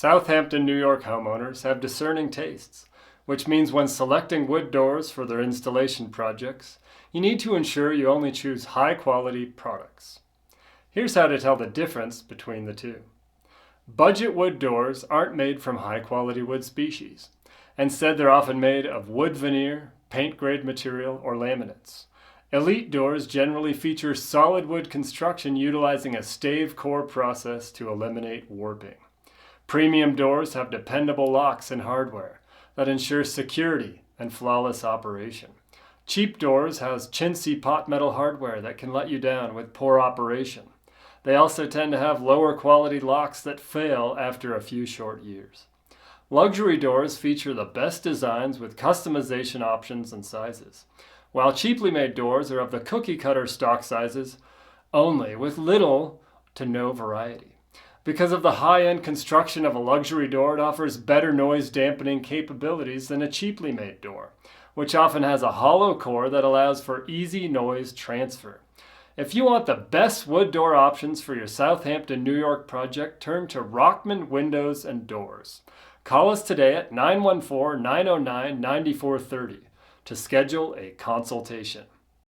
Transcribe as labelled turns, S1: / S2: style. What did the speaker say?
S1: Southampton, New York homeowners have discerning tastes, which means when selecting wood doors for their installation projects, you need to ensure you only choose high-quality products. Here's how to tell the difference between the two. Budget wood doors aren't made from high-quality wood species. Instead, they're often made of wood veneer, paint-grade material, or laminates. Elite doors generally feature solid wood construction utilizing a stave core process to eliminate warping. Premium doors have dependable locks and hardware that ensure security and flawless operation. Cheap doors house chintzy pot metal hardware that can let you down with poor operation. They also tend to have lower quality locks that fail after a few short years. Luxury doors feature the best designs with customization options and sizes, while cheaply made doors are of the cookie cutter stock sizes only, with little to no variety. Because of the high-end construction of a luxury door, it offers better noise dampening capabilities than a cheaply made door, which often has a hollow core that allows for easy noise transfer. If you want the best wood door options for your Southampton, New York project, turn to Rockman Windows and Doors. Call us today at 914-909-9430 to schedule a consultation.